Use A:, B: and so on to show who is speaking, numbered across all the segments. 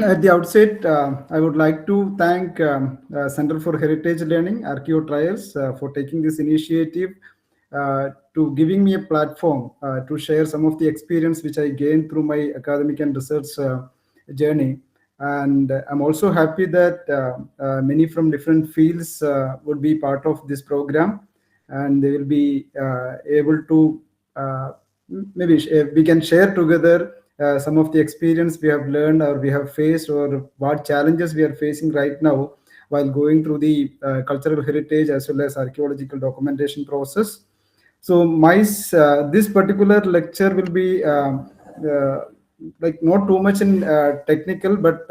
A: At the outset, I would like to thank Center for Heritage Learning, ARCHAEO Trials, for taking this initiative to giving me a platform to share some of the experience which I gained through my academic and research journey. And I'm also happy that many from different fields would be part of this program, and they will be able to maybe we can share together some of the experience we have learned or we have faced, or what challenges we are facing right now while going through the cultural heritage as well as archaeological documentation process. So this particular lecture will be like not too much in technical, but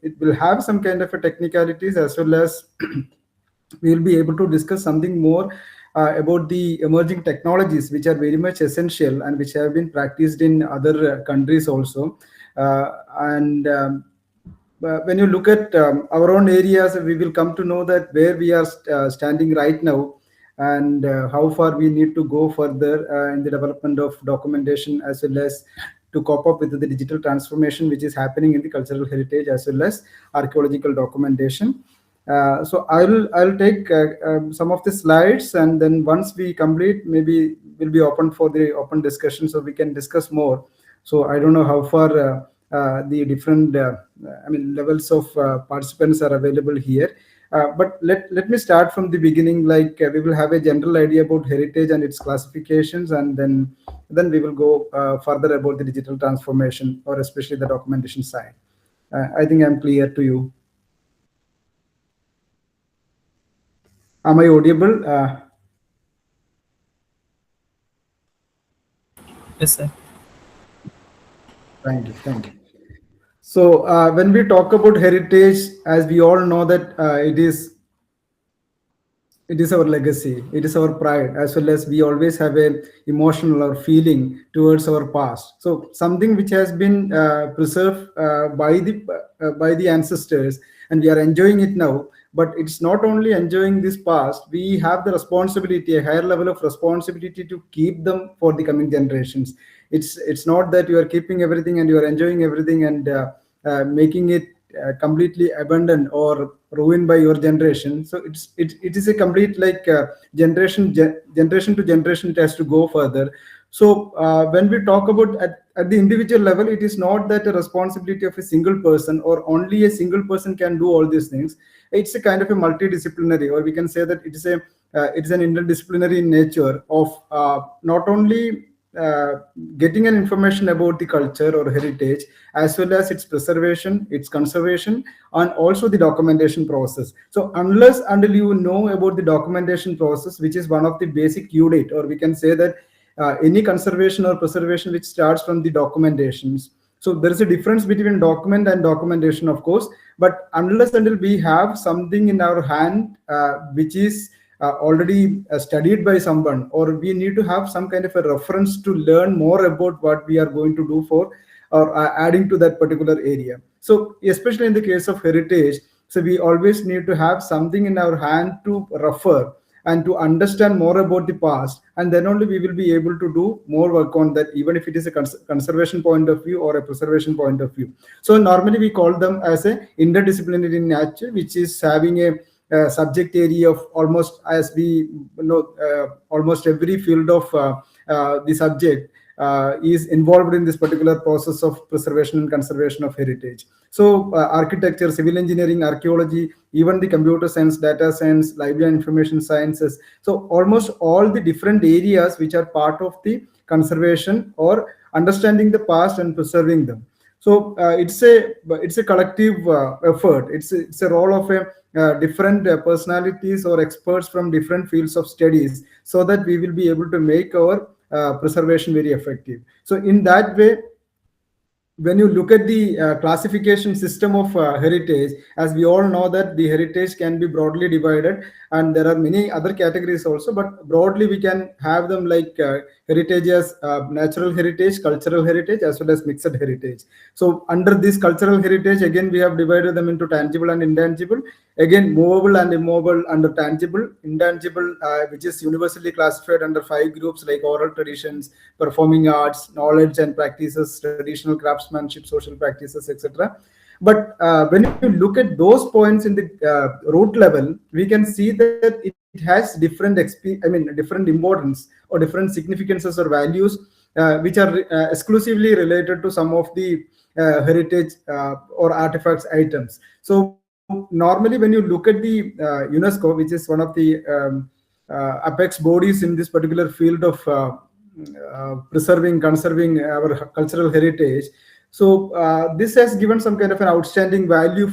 A: it will have some kind of a technicalities, as well as we will be able to discuss something more about the emerging technologies which are very much essential and which have been practiced in other countries also. And When you look at our own areas, we will come to know that where we are standing right now, and how far we need to go further in the development of documentation, as well as to cope up with the digital transformation which is happening in the cultural heritage as well as archaeological documentation. So I'll take some of the slides, and then once we complete, maybe we'll be open for the open discussion, so we can discuss more. So I don't know how far the different levels of participants are available here. But let me start from the beginning. Like we will have a general idea about heritage and its classifications, and then we will go further about the digital transformation, or especially the documentation side. I think I'm clear to you. Am I audible?
B: Yes, sir.
A: Thank you. Thank you. So when we talk about heritage, as we all know that it is our legacy, it is our pride, as well as we always have a emotional or feeling towards our past. So something which has been preserved by the ancestors, and we are enjoying it now. But it's not only enjoying this past, we have the responsibility, a higher level of responsibility, to keep them for the coming generations. It's not that you are keeping everything and you are enjoying everything, and making it completely abandoned or ruined by your generation. So it is a complete, like generation to generation, it has to go further. So when we talk about at the individual level, it is not that a responsibility of a single person, or only a single person can do all these things. It's a kind of a multidisciplinary, or we can say that it is an interdisciplinary in nature of not only getting an information about the culture or heritage, as well as its preservation, its conservation, and also the documentation process. So until you know about the documentation process, which is one of the basic unit, or we can say that any conservation or preservation which starts from the documentations. So there is a difference between document and documentation, of course, but unless until we have something in our hand which is already studied by someone, or we need to have some kind of a reference to learn more about what we are going to do for, or adding to that particular area. So especially in the case of heritage, so we always need to have something in our hand to refer and to understand more about the past, and then only we will be able to do more work on that, even if it is a conservation point of view or a preservation point of view. So normally we call them as a interdisciplinary nature, which is having a subject area of almost, as we know, almost every field of the subject is involved in this particular process of preservation and conservation of heritage. So architecture, civil engineering, archaeology, even the computer science, data science, library and information sciences. So almost all the different areas which are part of the conservation or understanding the past and preserving them. So it's a collective effort. It's a role of a different personalities or experts from different fields of studies, so that we will be able to make our preservation very effective. So in that way, when you look at the classification system of heritage, as we all know that the heritage can be broadly divided, and there are many other categories also, but broadly we can have them like heritage as natural heritage, cultural heritage, as well as mixed heritage. So under this cultural heritage, again we have divided them into tangible and intangible, again movable and immovable under tangible, intangible which is universally classified under 5 groups like oral traditions, performing arts, knowledge and practices, traditional craftsmanship, social practices, etc. But when you look at those points in the root level, we can see that it has different importance or different significances or values, which are exclusively related to some of the heritage or artifacts items. So normally, when you look at the UNESCO, which is one of the apex bodies in this particular field of preserving, conserving our cultural heritage. So this has given some kind of an outstanding value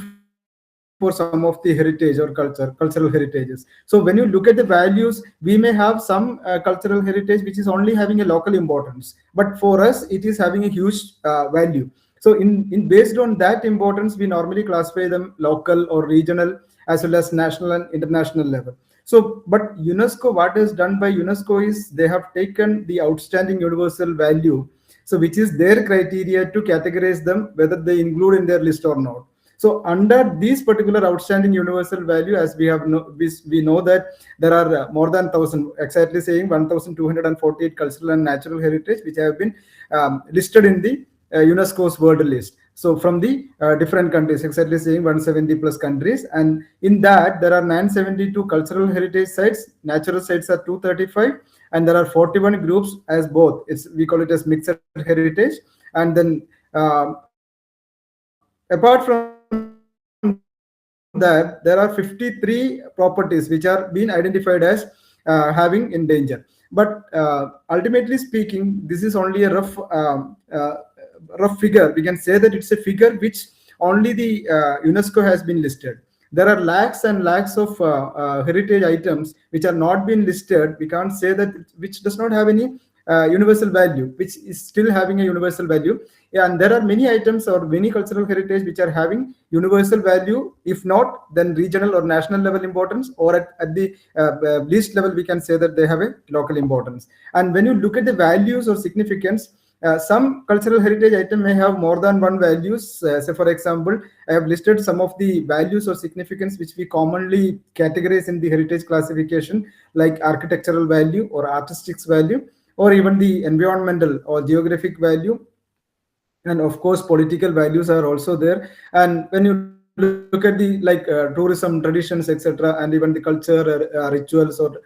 A: for some of the heritage or cultural heritages. So when you look at the values, we may have some cultural heritage which is only having a local importance, but for us it is having a huge value. So in based on that importance, we normally classify them local or regional as well as national and international level. So, but UNESCO, what is done by UNESCO is they have taken the outstanding universal value, so which is their criteria to categorize them whether they include in their list or not. So under these particular outstanding universal value, as we know that there are more than 1,000, exactly saying 1,248 cultural and natural heritage which have been listed in the UNESCO's world list. So from the different countries, exactly saying 170 plus countries, and in that there are 972 cultural heritage sites, natural sites are 235, and there are 41 groups as both. We call it as mixed heritage, and then apart from that, there are 53 properties which are being identified as having in danger. But ultimately speaking, this is only a rough figure. We can say that it's a figure which only the UNESCO has been listed. There are lakhs and lakhs of heritage items which are not being listed. We can't say that which does not have any universal value, which is still having a universal value. Yeah, and there are many items or many cultural heritage which are having universal value, if not then regional or national level importance, or at the least level we can say that they have a local importance. And when you look at the values or significance, some cultural heritage item may have more than one values. Say for example, I have listed some of the values or significance which we commonly categorize in the heritage classification, like architectural value or artistic value, or even the environmental or geographic value, and of course political values are also there. And when you look at the tourism traditions, etc., and even the culture rituals, or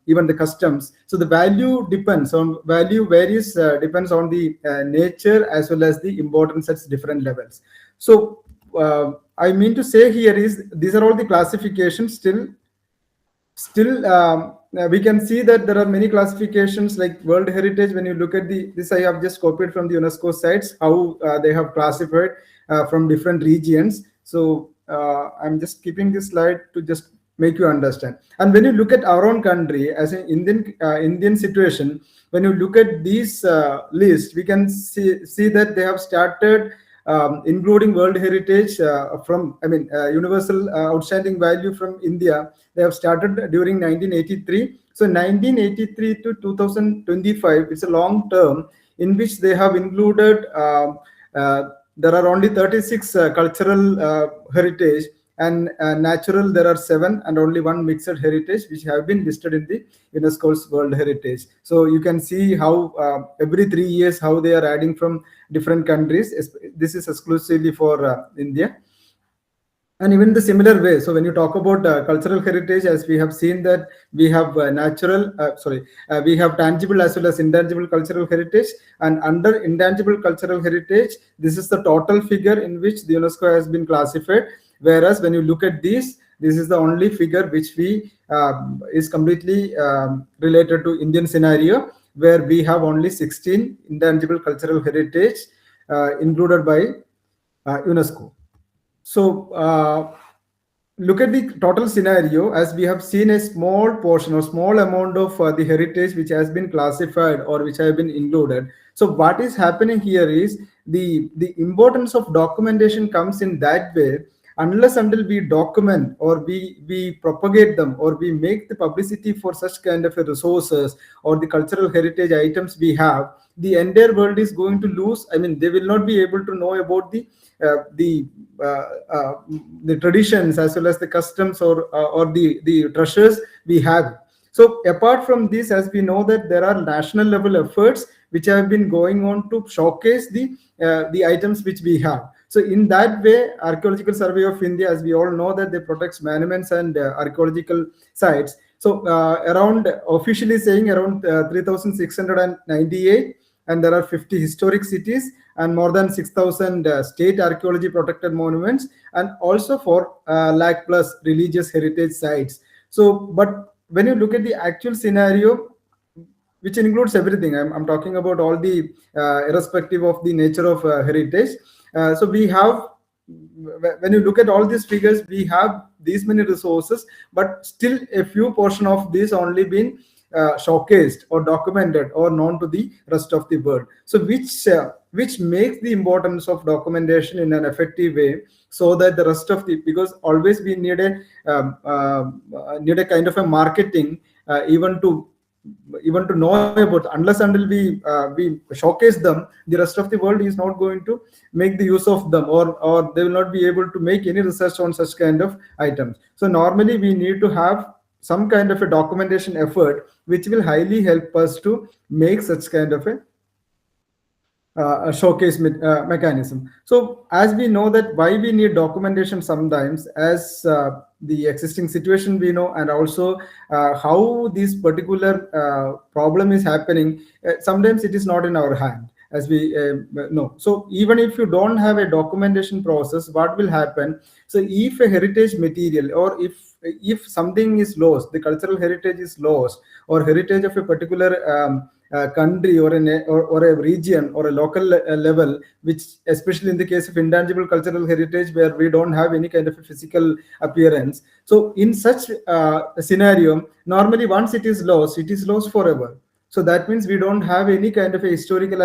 A: even the customs, so the value depends on value varies depends on the nature as well as the importance at different levels. So I mean to say here is these are all the classifications. Still, we can see that there are many classifications like world heritage. When you look at this, I have just copied from the UNESCO sites how they have classified from different regions. So I'm just keeping this slide to just make you understand. And when you look at our own country as an Indian situation, when you look at these lists, we can see that they have started including world heritage from universal outstanding value from India. They have started during 1983. So 1983 to 2025, it's a long term in which they have included there are only 36 cultural heritage, and natural there are 7, and only one mixed heritage which have been listed in the UNESCO's world heritage. So you can see how every 3 years how they are adding from different countries. This is exclusively for India. And even the similar way, so when you talk about cultural heritage, as we have seen that we have we have tangible as well as intangible cultural heritage. And under intangible cultural heritage, this is the total figure in which the UNESCO has been classified. Whereas when you look at this is the only figure which we is completely related to Indian scenario, where we have only 16 intangible cultural heritage included by UNESCO. So look at the total scenario, as we have seen a small portion or small amount of the heritage which has been classified or which have been included. So what is happening here is the importance of documentation comes in that way. Unless until we document or we propagate them or we make the publicity for such kind of a resources or the cultural heritage items we have, the entire world is going to lose. I mean, they will not be able to know about the traditions as well as the customs or the treasures we have. So apart from this, as we know that there are national level efforts which have been going on to showcase the items which we have. So in that way, Archaeological Survey of India, as we all know, that they protects monuments and archaeological sites. So around officially saying around 3,698, and there are 50 historic cities and more than 6,000 state archaeology protected monuments, and also for lakh plus religious heritage sites. So, but when you look at the actual scenario, which includes everything. I'm talking about all the irrespective of the nature of heritage. So we have, when you look at all these figures, we have these many resources, but still a few portion of these only been showcased or documented or known to the rest of the world. So which makes the importance of documentation in an effective way, so that the rest of the, because always we need a kind of a marketing, even to know about, unless until we showcase them, the rest of the world is not going to make the use of them, or they will not be able to make any research on such kind of items. So normally we need to have some kind of a documentation effort which will highly help us to make such kind of a showcase mechanism. So as we know that why we need documentation sometimes, as the existing situation we know, and also how this particular problem is happening, sometimes it is not in our hand, as we know. So even if you don't have a documentation process, what will happen? So if a heritage material, or if something is lost, the cultural heritage is lost, or heritage of a particular country, or a region, or a local level, which especially in the case of intangible cultural heritage, where we don't have any kind of a physical appearance. So in such scenario, normally once it is lost forever. So that means we don't have any kind of a historical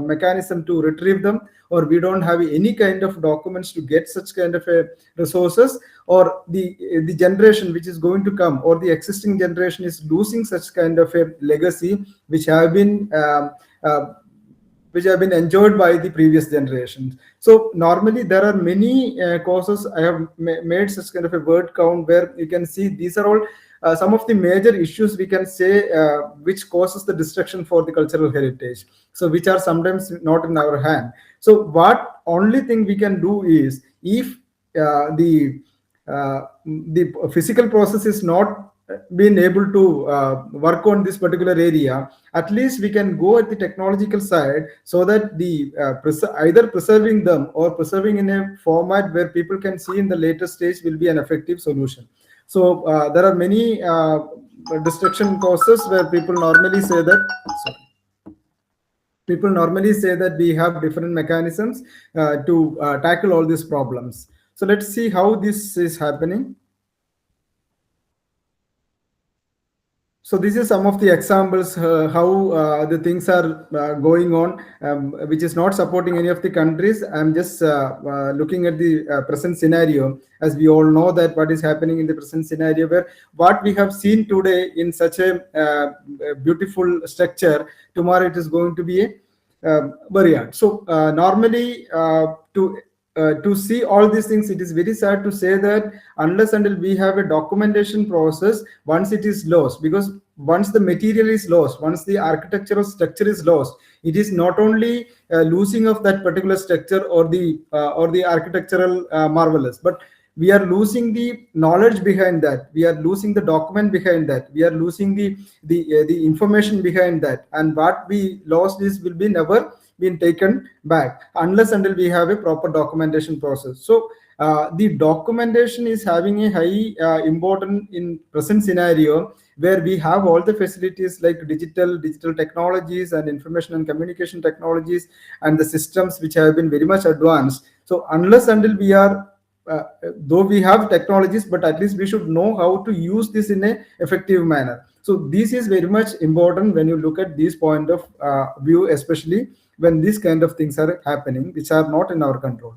A: mechanism to retrieve them, or we don't have any kind of documents to get such kind of a resources, or the generation which is going to come, or the existing generation is losing such kind of a legacy which have been enjoyed by the previous generations. So normally there are many causes. I have made such kind of a word count, where you can see these are all some of the major issues, we can say, which causes the destruction for the cultural heritage, so which are sometimes not in our hand. So what only thing we can do is, if the physical process is not been able to work on this particular area, at least we can go at the technological side, so that the either preserving them or preserving in a format where people can see in the later stage will be an effective solution. So there are many destruction causes where people normally say that, sorry, people normally say that we have different mechanisms to tackle all these problems. So let's see how this is happening. So this is some of the examples how the things are going on, which is not supporting any of the countries. I'm just looking at the present scenario, as we all know that what is happening in the present scenario, where what we have seen today in such a beautiful structure, tomorrow it is going to be a burial. So normally to see all these things, it is very sad to say that unless until we have a documentation process, once it is lost, because once the material is lost, once the architectural structure is lost, it is not only losing of that particular structure or the architectural marvelous, but we are losing the knowledge behind that, we are losing the document behind that, we are losing the information behind that, and what we lost is will be never been taken back unless until we have a proper documentation process. So the documentation is having a high important in present scenario, where we have all the facilities like digital technologies and information and communication technologies, and the systems which have been very much advanced. So unless until we are though we have technologies, but at least we should know how to use this in a effective manner. So this is very much important when you look at this point of view, especially when these kind of things are happening which are not in our control.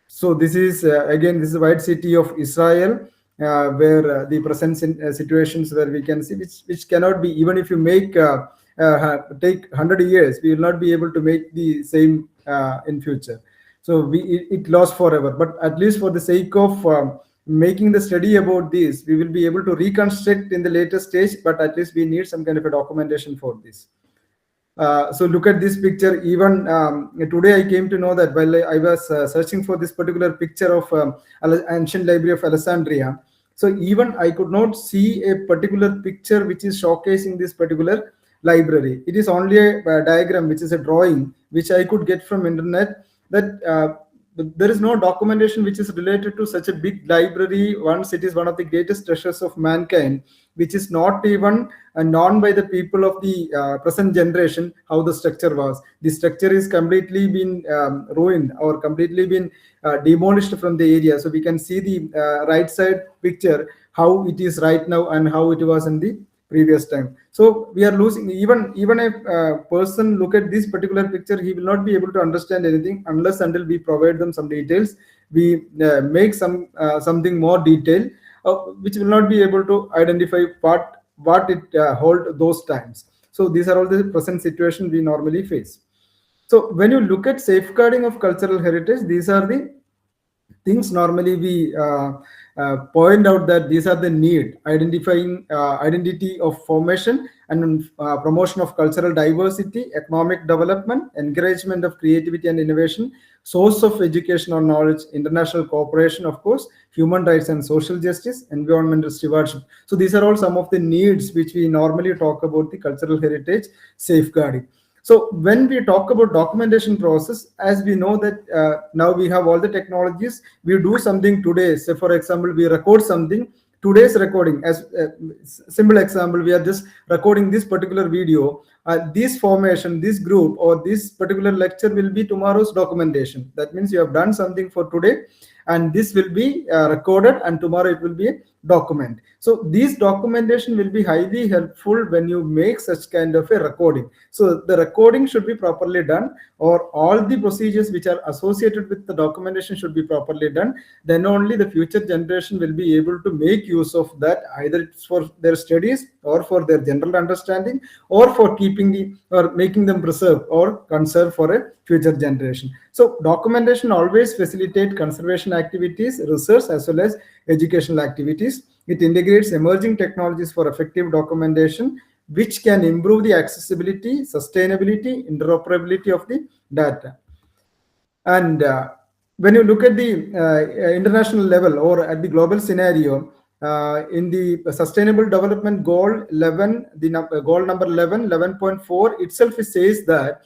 A: So this is again, this is white city of Israel, where the present situations where we can see which cannot be, even if you make take 100 years, we will not be able to make the same in future. So it lost forever, but at least for the sake of making the study about this, we will be able to reconstruct in the later stage, but at least we need some kind of a documentation for this. So look at this picture. Even today, I came to know that while I was searching for this particular picture of ancient library of Alexandria. So even I could not see a particular picture which is showcasing this particular library. It is only a diagram, which is a drawing, which I could get from internet. That there is no documentation which is related to such a big library. Once it is one of the greatest treasures of mankind, which is not even known by the people of the present generation how the structure was. The structure is completely been ruined or completely been demolished from the area. So we can see the right side picture how it is right now and how it was in the previous time. So we are losing. Even a person look at this particular picture, he will not be able to understand anything unless until we provide them some details. We make something more detailed, which will not be able to identify what it hold those times. So these are all the present situation we normally face. So when you look at safeguarding of cultural heritage, these are the things normally we point out, that these are the need identifying identity of formation and promotion of cultural diversity, economic development, encouragement of creativity and innovation, source of education or knowledge, international cooperation, of course, human rights and social justice, environmental stewardship. So these are all some of the needs which we normally talk about the cultural heritage safeguarding. So when we talk about documentation process, as we know that now we have all the technologies, we do something today. Say for example, we record something. Today's recording, as simple example, we are just recording this particular video. This formation, this group, or this particular lecture will be tomorrow's documentation. That means you have done something for today, and this will be recorded, and tomorrow it will be a document. So these documentation will be highly helpful when you make such kind of a recording. So the recording should be properly done, or all the procedures which are associated with the documentation should be properly done. Then only the future generation will be able to make use of that, either it's for their studies or for their general understanding, or for keeping the or making them preserve or conserve for a future generation. So documentation always facilitate conservation activities, research, as well as educational activities. It integrates emerging technologies for effective documentation, which can improve the accessibility, sustainability, interoperability of the data. And when you look at the international level or at the global scenario, in the Sustainable Development Goal 11, the goal number 11, 11.4 itself, it says that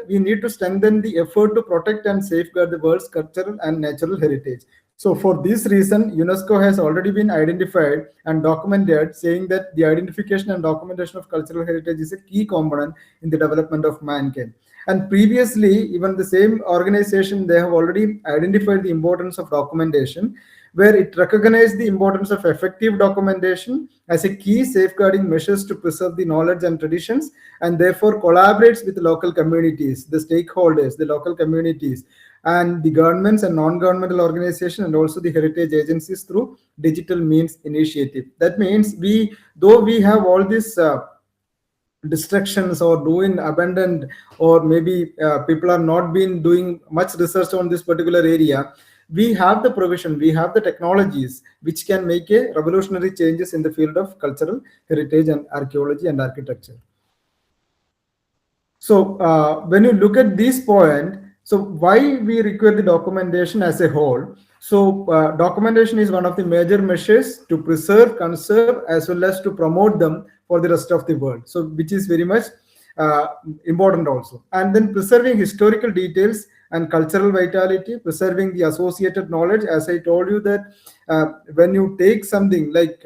A: we need to strengthen the effort to protect and safeguard the world's cultural and natural heritage. So for this reason, UNESCO has already been identified and documented, saying that the identification and documentation of cultural heritage is a key component in the development of mankind. And previously, even the same organization, they have already identified the importance of documentation, where it recognized the importance of effective documentation as a key safeguarding measures to preserve the knowledge and traditions, and therefore collaborates with the local communities, the stakeholders, the local communities, and the governments and non-governmental organizations, and also the heritage agencies through digital means initiative. That means though we have all this distractions or doing abandoned, or maybe people are not been doing much research on this particular area, we have the provision, we have the technologies which can make a revolutionary changes in the field of cultural heritage and archaeology and architecture. So when you look at this point, so why we require the documentation as a whole? So documentation is one of the major measures to preserve, conserve, as well as to promote them for the rest of the world. So which is very much important also. And then preserving historical details and cultural vitality, preserving the associated knowledge. As I told you that when you take something like,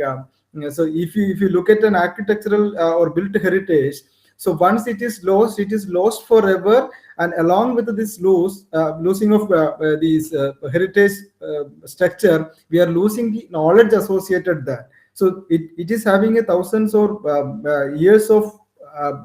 A: so if you look at an architectural or built heritage, so once it is lost forever. And along with this losing of these heritage structure, we are losing the knowledge associated there. So it is having a thousands or years of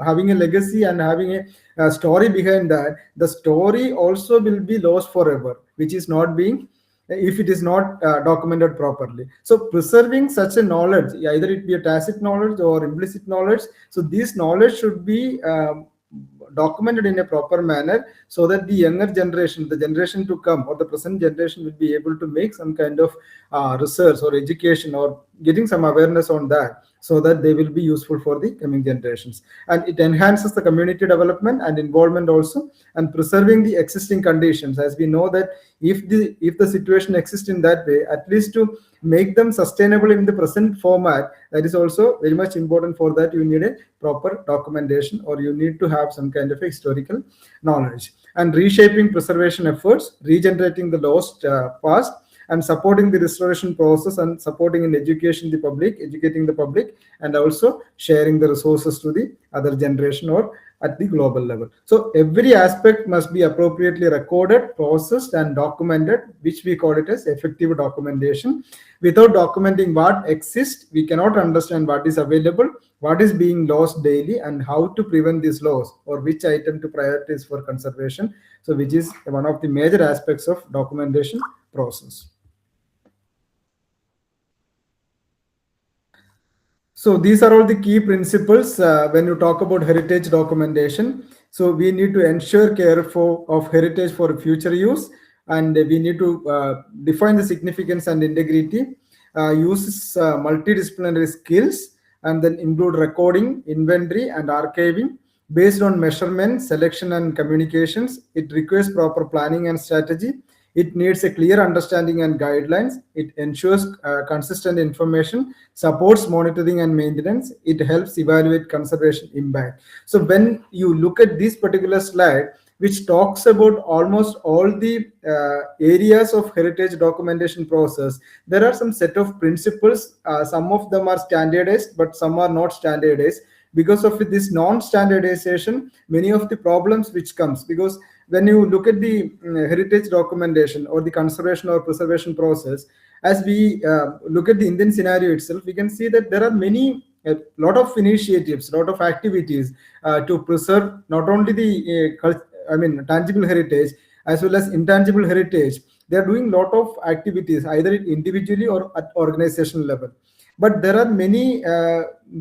A: having a legacy and having a story behind that. The story also will be lost forever, which is not being, if it is not documented properly. So preserving such a knowledge, either it be a tacit knowledge or implicit knowledge, so this knowledge should be documented in a proper manner, so that the younger generation, the generation to come, or the present generation, will be able to make some kind of research or education, or getting some awareness on that, so that they will be useful for the coming generations. And it enhances the community development and involvement also, and preserving the existing conditions, as we know that if the situation exists in that way, at least to make them sustainable in the present format, that is also very much important. For that, you need a proper documentation, or you need to have some kind of historical knowledge. And reshaping preservation efforts, regenerating the lost past, and supporting the restoration process, and supporting in education the public, educating the public, and also sharing the resources to the other generation, or at the global level. So every aspect must be appropriately recorded, processed, and documented, which we call it as effective documentation. Without documenting what exists, we cannot understand what is available, what is being lost daily, and how to prevent this loss, or which item to prioritize for conservation. So which is one of the major aspects of documentation process. So these are all the key principles when you talk about heritage documentation. So we need to ensure care of heritage for future use, and we need to define the significance and integrity, use multidisciplinary skills, and then include recording, inventory, and archiving based on measurement, selection, and communications. It requires proper planning and strategy. It needs a clear understanding and guidelines. It ensures consistent information, supports monitoring and maintenance. It helps evaluate conservation impact. So when you look at this particular slide, which talks about almost all the areas of heritage documentation process, there are some set of principles. Some of them are standardized, but some are not standardized. Because of this non-standardization, many of the problems which comes, because when you look at the heritage documentation or the conservation or preservation process, as we look at the Indian scenario itself, we can see that there are a lot of initiatives, lot of activities to preserve not only the tangible heritage, as well as intangible heritage. They are doing lot of activities either individually or at organizational level. But there are many,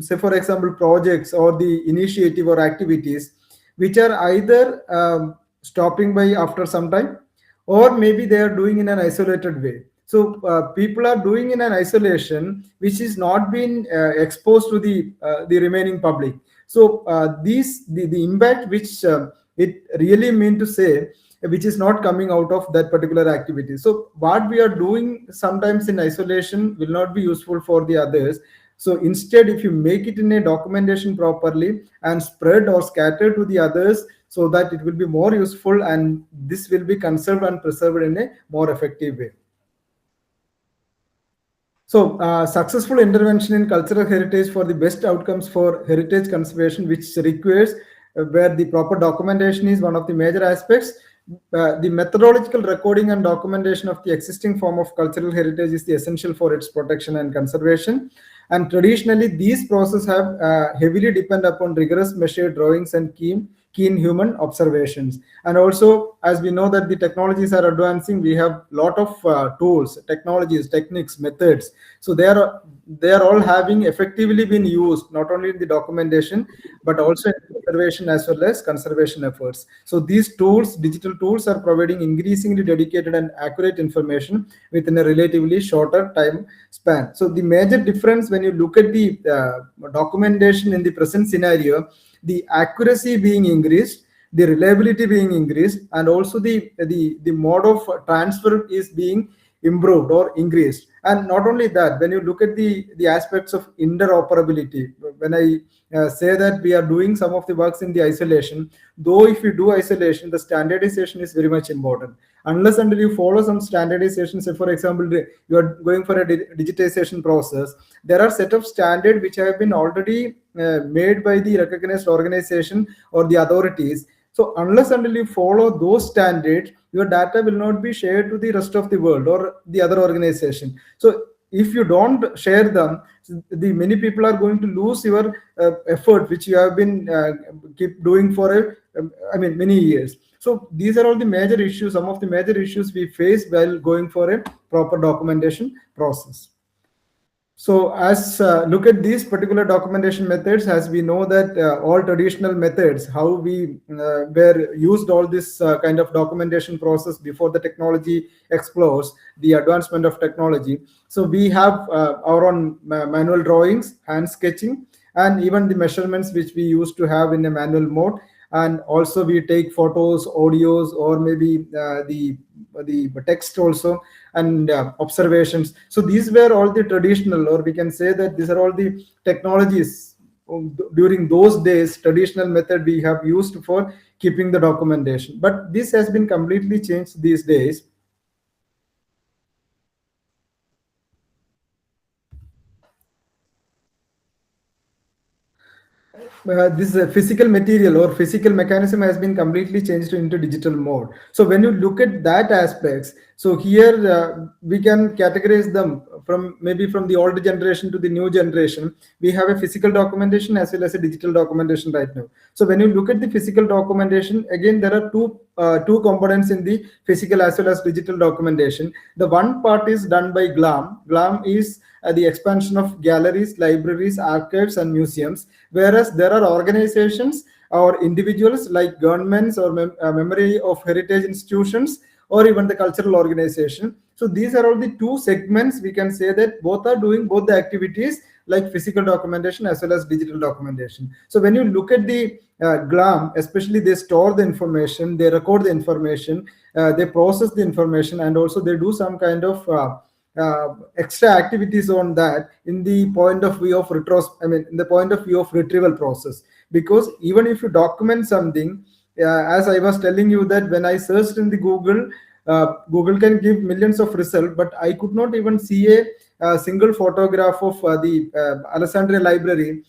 A: say for example, projects or the initiative or activities which are either stopping by after some time, or maybe they are doing in an isolated way. So people are doing in an isolation which is not been exposed to the remaining public. So the impact which it really mean to say, which is not coming out of that particular activity. So what we are doing sometimes in isolation will not be useful for the others. So instead, if you make it in a documentation properly and spread or scatter to the others, so that it will be more useful, and this will be conserved and preserved in a more effective way. So successful intervention in cultural heritage for the best outcomes for heritage conservation, which requires where the proper documentation is one of the major aspects. The methodological recording and documentation of the existing form of cultural heritage is the essential for its protection and conservation. And traditionally, these processes have heavily depend upon rigorous measured drawings and keen human observations. And also, as we know that the technologies are advancing, we have lot of tools, technologies, techniques, methods. So they are all having effectively been used not only in the documentation but also in conservation as well as conservation efforts. So these tools, digital tools, are providing increasingly dedicated and accurate information within a relatively shorter time span. So the major difference when you look at the documentation in the present scenario, the accuracy being increased, the reliability being increased, and also the mode of transfer is being improved or increased. And not only that, when you look at the aspects of interoperability, when I say that we are doing some of the works in the isolation, though if you do isolation, the standardization is very much important. Unless until you follow some standardization, say for example, you are going for a digitization process, there are set of standards which have been already made by the recognized organization or the authorities. So unless until you follow those standards, your data will not be shared to the rest of the world or the other organization. So if you don't share them, the many people are going to lose your effort which you have been keep doing for many years. So these are all the major issues, some of the major issues we face while going for a proper documentation process. So, as look at these particular documentation methods, as we know that all traditional methods, how we were used all this kind of documentation process before the technology explores the advancement of technology. So, we have our own manual drawings, hand sketching, and even the measurements which we used to have in a manual mode. And also, we take photos, audios, or maybe the text also, and observations. So these were all the traditional, or we can say that these are all the technologies during those days, traditional method we have used for keeping the documentation. But this has been completely changed these days. This physical material or physical mechanism has been completely changed into digital mode. So when you look at that aspects, so here we can categorize them from maybe from the old generation to the new generation. We have a physical documentation as well as a digital documentation right now. So when you look at the physical documentation, again there are two components in the physical as well as digital documentation. The one part is done by GLAM. GLAM is the expansion of galleries, libraries, archives, and museums. Whereas there are organizations or individuals like governments or memory of heritage institutions or even the cultural organization. So these are all the two segments. We can say that both are doing both the activities like physical documentation as well as digital documentation. So when you look at the GLAM, especially they store the information, they record the information, they process the information, and also they do some kind of extra activities on that in the point of view of in the point of view of retrieval process. Because even if you document something, as I was telling you that when I searched in the Google, Google can give millions of results, but I could not even see a single photograph of the Alexandria Library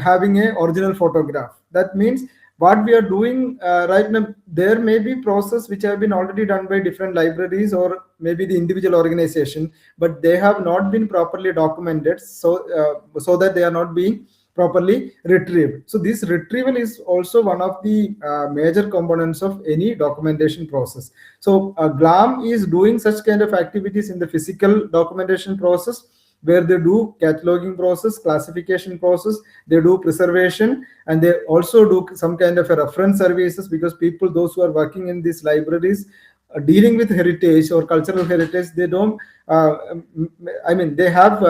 A: having a original photograph. That means what we are doing right now, there may be process which have been already done by different libraries or maybe the individual organization, but they have not been properly documented, so that they are not being properly retrieved. So this retrieval is also one of the major components of any documentation process. So GLAM is doing such kind of activities in the physical documentation process, where they do cataloging process, classification process, they do preservation, and they also do some kind of a reference services, because people, those who are working in these libraries, dealing with heritage or cultural heritage, they don't, they have,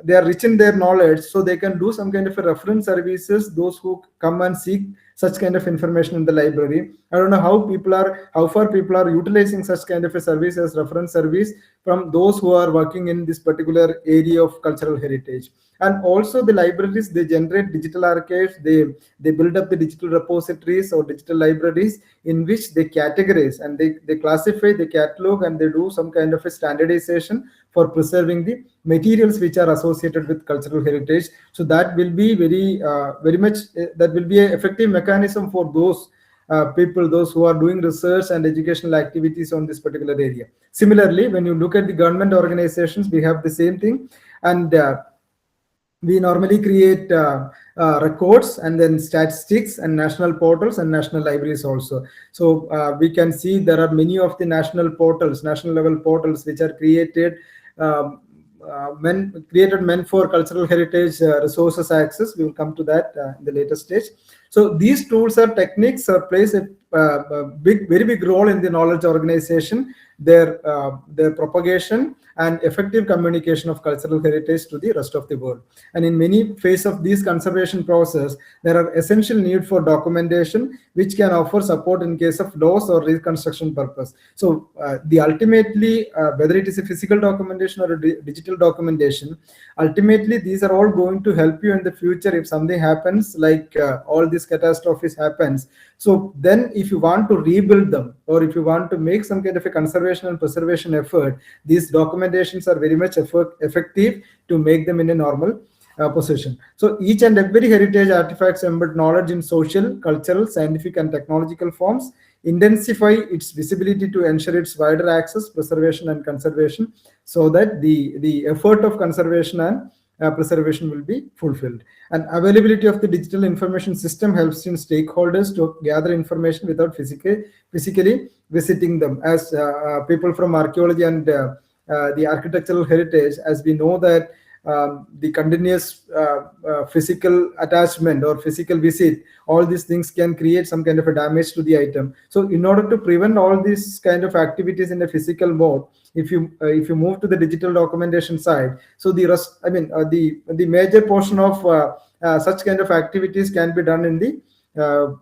A: they are rich in their knowledge, so they can do some kind of a reference services, those who come and seek such kind of information in the library. I don't know how far people are utilizing such kind of a service as reference service from those who are working in this particular area of cultural heritage. And also the libraries, they generate digital archives, they build up the digital repositories or digital libraries in which they categorize and they classify, they catalog, and they do some kind of a standardization for preserving the materials which are associated with cultural heritage. So that will be very much that will be an effective mechanism for those people, those who are doing research and educational activities on this particular area. Similarly, when you look at the government organizations, we have the same thing. And we normally create records and then statistics and national portals and national libraries also. So we can see there are many of the national portals, national level portals, which are created meant for cultural heritage resources access. We will come to that in the later stage. So these tools or techniques plays a very big role in the knowledge organization, their propagation and effective communication of cultural heritage to the rest of the world. And in many phases of this conservation process, there are essential need for documentation, which can offer support in case of loss or reconstruction purpose. So the ultimately, whether it is a physical documentation or a digital documentation, ultimately these are all going to help you in the future if something happens, like all these catastrophes happens. So then if you want to rebuild them, or if you want to make some kind of a conservation and preservation effort, these documentations are very much effective to make them in a normal position. So each and every heritage artifacts embed knowledge in social, cultural, scientific, and technological forms, intensify its visibility to ensure its wider access, preservation, and conservation, so that the effort of conservation and preservation will be fulfilled. And availability of the digital information system helps in stakeholders to gather information without physically visiting them. As people from archaeology and the architectural heritage, as we know that the continuous physical attachment or physical visit, all these things can create some kind of a damage to the item. So in order to prevent all these kind of activities in a physical mode, if you move to the digital documentation side, so the rest, I mean, the major portion of such kind of activities can be done in the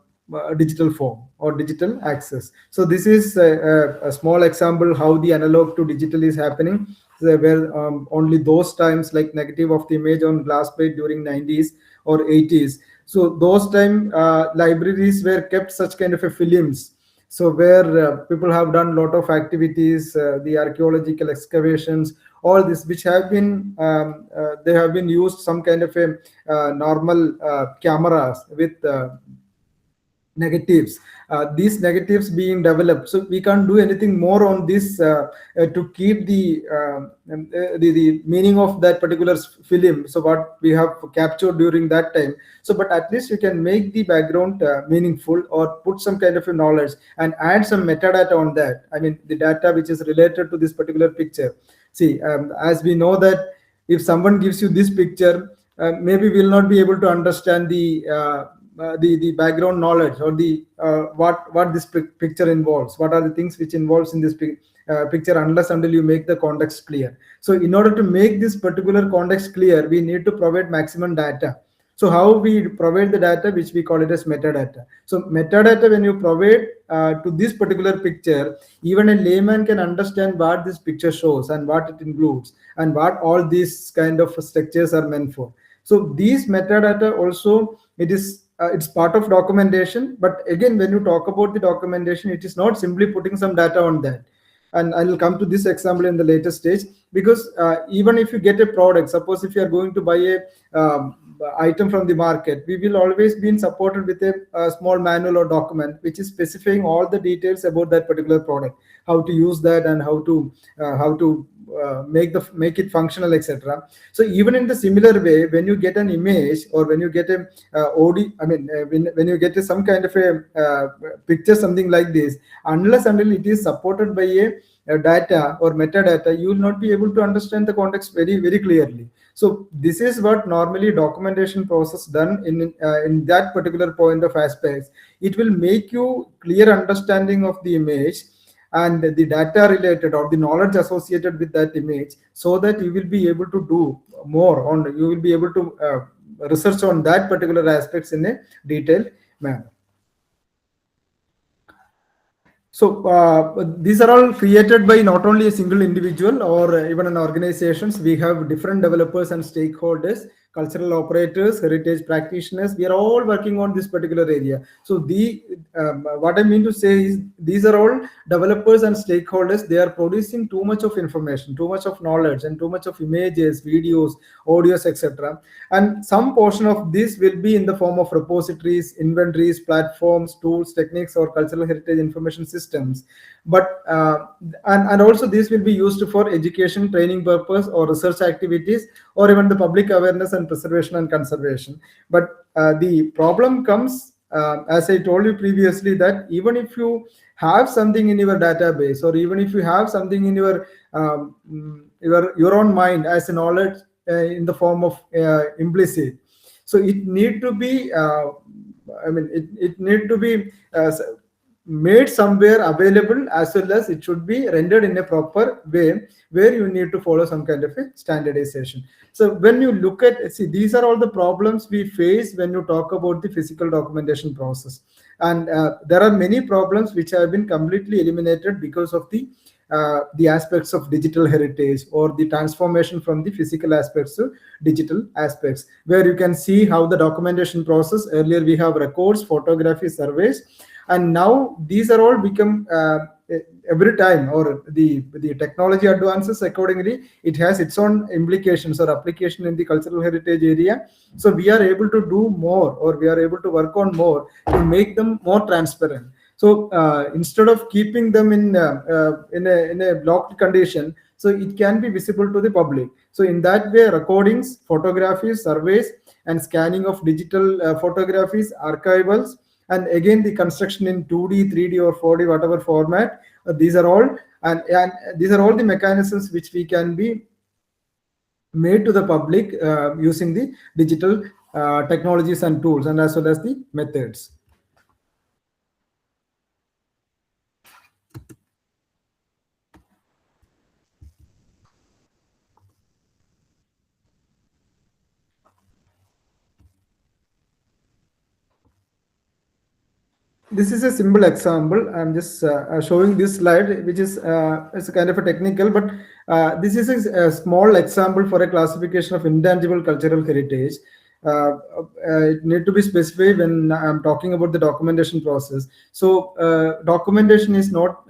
A: digital form or digital access. So this is a small example how the analog to digital is happening. There were only those times like negative of the image on glass plate during 90s or 80s. So those time libraries were kept such kind of a films. So where people have done lot of activities, the archaeological excavations, all this which have been they have been used some kind of a normal cameras with negatives, these negatives being developed, so we can't do anything more on this to keep the meaning of that particular film, so what we have captured during that time. So but at least you can make the background meaningful or put some kind of a knowledge and add some metadata on that, I mean the data which is related to this particular picture. See, as we know that if someone gives you this picture, maybe we'll not be able to understand the background knowledge or the what this picture involves, what are the things which involves in this picture, unless until you make the context clear. So in order to make this particular context clear, we need to provide maximum data. So how we provide the data, which we call it as metadata. So metadata, when you provide to this particular picture, even a layman can understand what this picture shows and what it includes and what all these kind of structures are meant for. So these metadata also, it's part of documentation. But again, when you talk about the documentation, it is not simply putting some data on that. And I will come to this example in the later stage, because even if you get a product, suppose if you are going to buy a item from the market, we will always be supported with a small manual or document which is specifying all the details about that particular product, how to use that and how to make it functional, etc. So even in the similar way, when you get an image or when you get a when you get some kind of a picture, something like this, unless until it is supported by a data or metadata, you will not be able to understand the context very, very clearly. So this is what normally documentation process done in that particular point of aspects. It will make you clear understanding of the image and the data related or the knowledge associated with that image, so that you will be able to do more on, you will be able to research on that particular aspects in a detailed manner. So these are all created by not only a single individual or even an organizations. We have different developers and stakeholders, cultural operators, heritage practitioners. We are all working on this particular area. So what I mean to say is, these are all developers and stakeholders. They are producing too much of information, too much of knowledge, and too much of images, videos, audios, etc. And some portion of this will be in the form of repositories, inventories, platforms, tools, techniques, or cultural heritage information systems. But and also this will be used for education, training purpose, or research activities, or even the public awareness and preservation and conservation. But the problem comes, as I told you previously, that even if you have something in your database, or even if you have something in your own mind as a knowledge in the form of implicit, so it need to be it need to be made somewhere available, as well as it should be rendered in a proper way where you need to follow some kind of a standardization. So when you look at, see, these are all the problems we face when you talk about the physical documentation process. And there are many problems which have been completely eliminated because of the aspects of digital heritage, or the transformation from the physical aspects to digital aspects, where you can see how the documentation process, earlier we have records, photography, surveys, and now these are all become every time, or the technology advances accordingly, it has its own implications or application in the cultural heritage area. So we are able to do more, or we are able to work on more to make them more transparent. So instead of keeping them in a blocked condition, so it can be visible to the public. So in that way, recordings, photographies, surveys, and scanning of digital photographies, archivals, and again the construction in 2D, 3D, or 4D, whatever format, these are all And these are all the mechanisms which we can be made to the public using the digital technologies and tools, and as well as the methods. This is a simple example. I'm just showing this slide, which is it's kind of a technical, but this is a small example for a classification of intangible cultural heritage. It need to be specified when I'm talking about the documentation process. So documentation is not.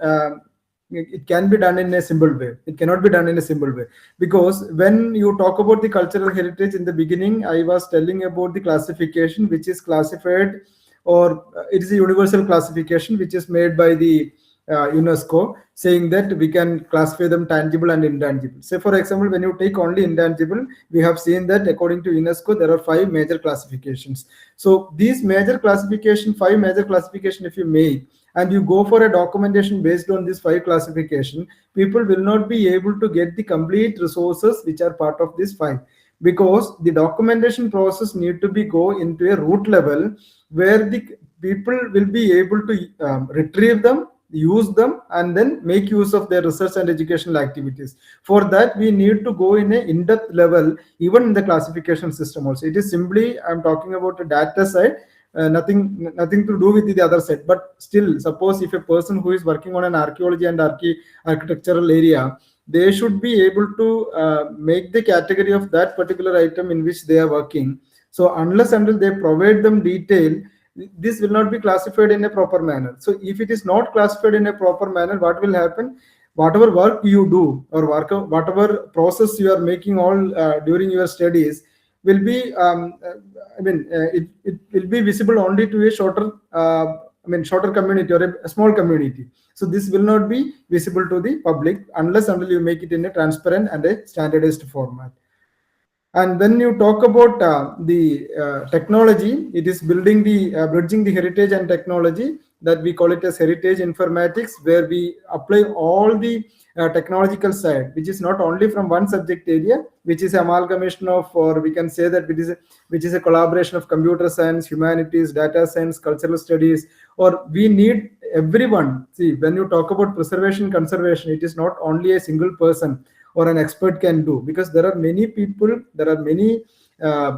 A: It can be done in a simple way. It cannot be done in a simple way, because when you talk about the cultural heritage in the beginning, I was telling about the classification, which is classified, or it is a universal classification which is made by the UNESCO, saying that we can classify them tangible and intangible. Say, for example, when you take only intangible, we have seen that according to UNESCO, there are five major classifications. So these major classification, five major classification, if you make, and you go for a documentation based on this five classification, people will not be able to get the complete resources which are part of this five, because the documentation process need to be go into a root level where the people will be able to retrieve them, use them, and then make use of their research and educational activities. For that, we need to go in a in-depth level, even in the classification system also. It is simply, I'm talking about the data side, nothing to do with the other side. But still, suppose if a person who is working on an archaeology and architectural area, they should be able to make the category of that particular item in which they are working. So unless until they provide them detail, this will not be classified in a proper manner. So if it is not classified in a proper manner, what will happen? Whatever work you do, or whatever process you are making all during your studies, will be it will be visible only to a shorter shorter community, or a small community. So this will not be visible to the public unless until you make it in a transparent and a standardized format. And when you talk about the technology, it is building the bridging the heritage and technology, that we call it as heritage informatics, where we apply all the technological side, which is not only from one subject area, which is amalgamation of, or we can say that which is a collaboration of computer science, humanities, data science, cultural studies, or we need everyone. See, when you talk about preservation, conservation, it is not only a single person or an expert can do, because there are many people, there are many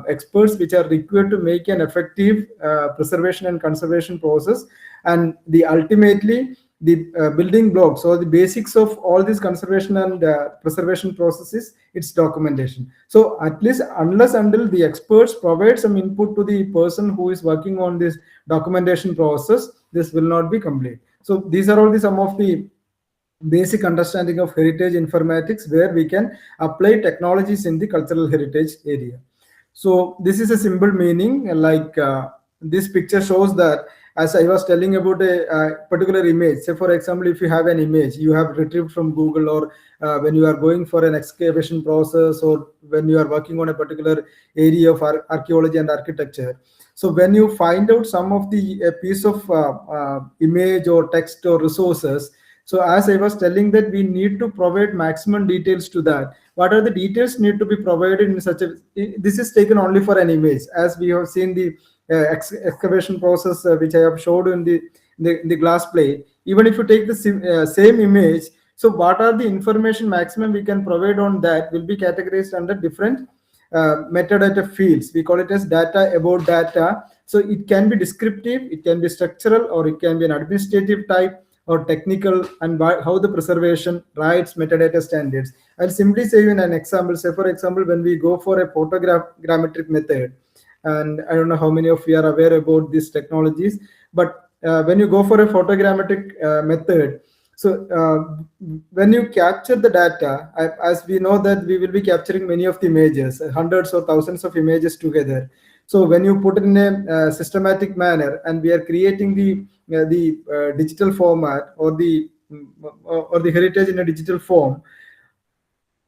A: experts which are required to make an effective preservation and conservation process. And the ultimately the building blocks or the basics of all these conservation and preservation processes, it's documentation. So at least unless until the experts provide some input to the person who is working on this documentation process, this will not be complete. So these are all the some of the basic understanding of heritage informatics, where we can apply technologies in the cultural heritage area. So this is a simple meaning, like this picture shows that, as I was telling about a particular image. Say, for example, if you have an image you have retrieved from Google, or when you are going for an excavation process, or when you are working on a particular area of archaeology and architecture. So when you find out some of the a piece of image or text or resources, so as I was telling that we need to provide maximum details to that. What are the details need to be provided in such a, this is taken only for an image, as we have seen the excavation process which I have showed in the glass plate. Even if you take the same image, so what are the information maximum we can provide on that will be categorized under different metadata fields. We call it as data about data. So it can be descriptive, it can be structural, or it can be an administrative type, or technical, and how the preservation rights metadata standards. I'll simply say in an example. Say, for example, when we go for a photogrammetric method, and I don't know how many of you are aware about these technologies, but when you go for a photogrammetric method, so when you capture the data, as we know that we will be capturing many of the images, hundreds or thousands of images together. So when you put it in a systematic manner, and we are creating the digital format, or the heritage in a digital form,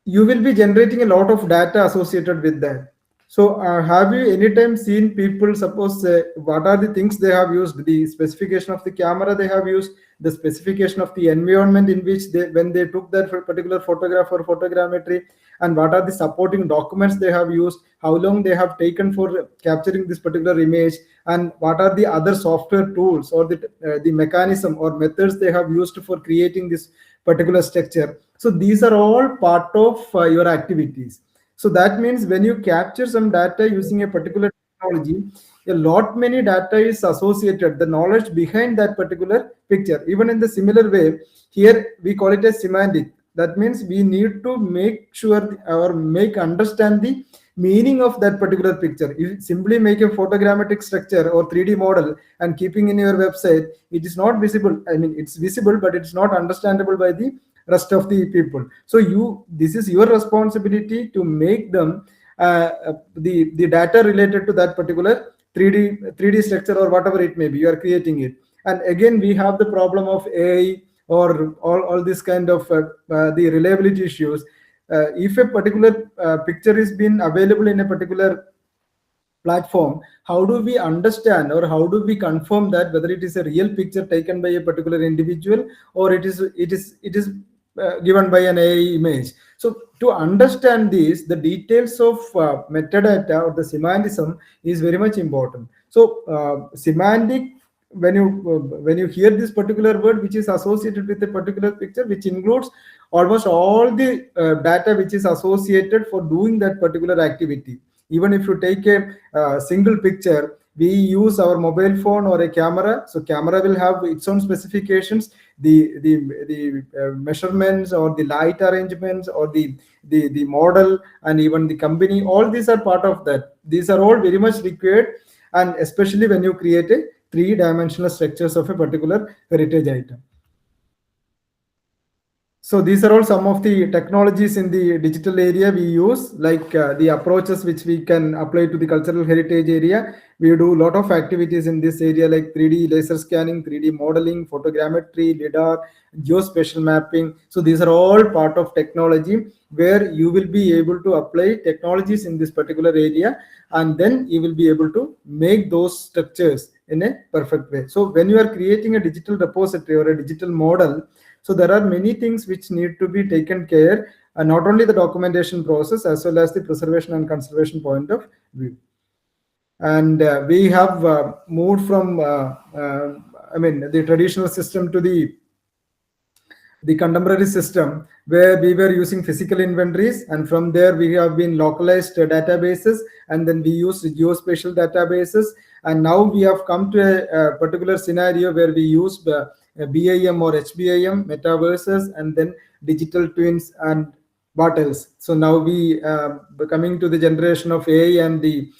A: you will be generating a lot of data associated with that. So, have you anytime seen people, suppose, what are the things they have used? The specification of the camera they have used, the specification of the environment in which they, when they took that particular photograph or photogrammetry, and what are the supporting documents they have used, how long they have taken for capturing this particular image, and what are the other software tools or the mechanism or methods they have used for creating this particular structure. So, these are all part of your activities. So that means when you capture some data using a particular technology, a lot many data is associated, the knowledge behind that particular picture. Even in the similar way, here we call it as semantic. That means we need to make sure or make understand the meaning of that particular picture. If you simply make a photogrammetric structure or 3D model and keeping in your website, it is not visible. I mean, it's visible, but it's not understandable by the rest of the people. So you, this is your responsibility to make them the data related to that particular 3D structure or whatever it may be, you are creating it. And again, we have the problem of AI or all this kind of the reliability issues. If a particular picture is been available in a particular platform, how do we understand or how do we confirm that whether it is a real picture taken by a particular individual or it is given by an AI image? So to understand this, the details of metadata or the semanticism is very much important. So semantic, when you hear this particular word which is associated with a particular picture, which includes almost all the data which is associated for doing that particular activity. Even if you take a single picture, we use our mobile phone or a camera, so camera will have its own specifications, the measurements or the light arrangements or the model and even the company, all these are part of that. These are all very much required, and especially when you create a three-dimensional structures of a particular heritage item. So these are all some of the technologies in the digital area we use, like the approaches which we can apply to the cultural heritage area. We do a lot of activities in this area like 3D laser scanning, 3D modeling, photogrammetry, lidar, geospatial mapping. So these are all part of technology where you will be able to apply technologies in this particular area, and then you will be able to make those structures in a perfect way. So when you are creating a digital repository or a digital model, so there are many things which need to be taken care, and not only the documentation process as well as the preservation and conservation point of view. And we have moved from, I mean, the traditional system to the contemporary system where we were using physical inventories, and from there we have been localized databases, and then we use geospatial databases, and now we have come to a particular scenario where we use BIM or HBIM metaverses, and then digital twins, and what else. So now we coming to the generation of AI and the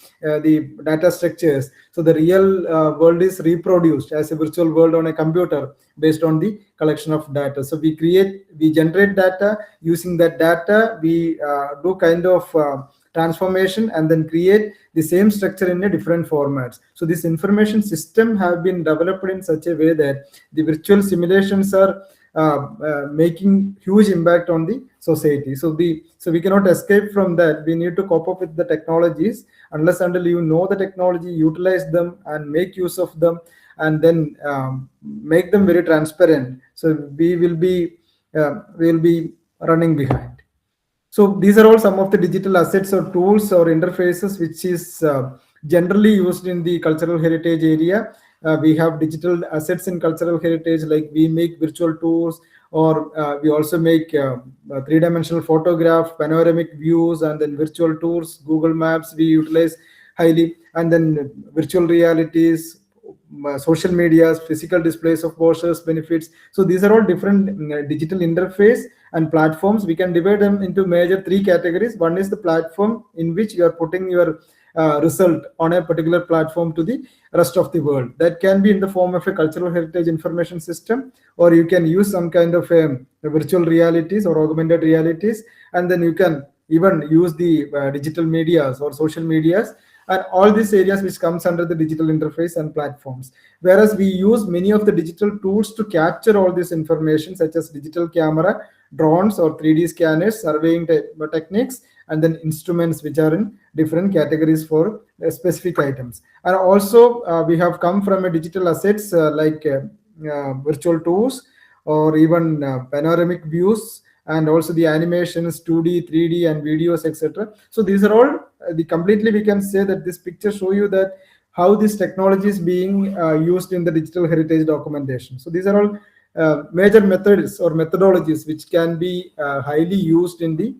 A: data structures. So the real world is reproduced as a virtual world on a computer based on the collection of data. So we generate data. Using that data, we do kind of transformation and then create the same structure in a different formats. So this information system have been developed in such a way that the virtual simulations are making huge impact on the society. So we cannot escape from that. We need to cope up with the technologies. Unless until you know the technology, utilize them and make use of them, and then make them very transparent. So we will be running behind. So these are all some of the digital assets or tools or interfaces which is generally used in the cultural heritage area. We have digital assets in cultural heritage, like we make virtual tours, or we also make three-dimensional photograph, panoramic views, and then virtual tours. Google Maps we utilize highly, and then virtual realities, social medias, physical displays of vouchers, benefits. So these are all different digital interface and platforms. We can divide them into major three categories. One is the platform in which you are putting your result on a particular platform to the rest of the world. That can be in the form of a cultural heritage information system, or you can use some kind of a virtual realities or augmented realities, and then you can even use the digital medias or social medias, and all these areas which comes under the digital interface and platforms. Whereas we use many of the digital tools to capture all this information, such as digital camera, drones or 3D scanners, surveying techniques, and then instruments which are in different categories for specific items. And also we have come from a digital assets virtual tours or even panoramic views, and also the animations 2D, 3D, and videos, etc. So these are all the completely we can say that this picture show you that how this technology is being used in the digital heritage documentation. So these are all major methods or methodologies which can be highly used in the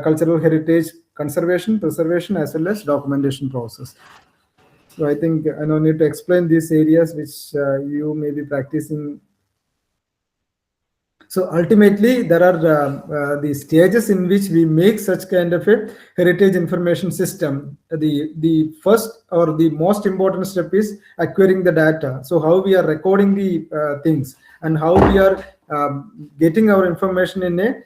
A: cultural heritage conservation, preservation, as well as documentation process. So I think I don't need to explain these areas which you may be practicing. So ultimately, there are the stages in which we make such kind of a heritage information system. The first or the most important step is acquiring the data. So how we are recording the things, and how we are getting our information in a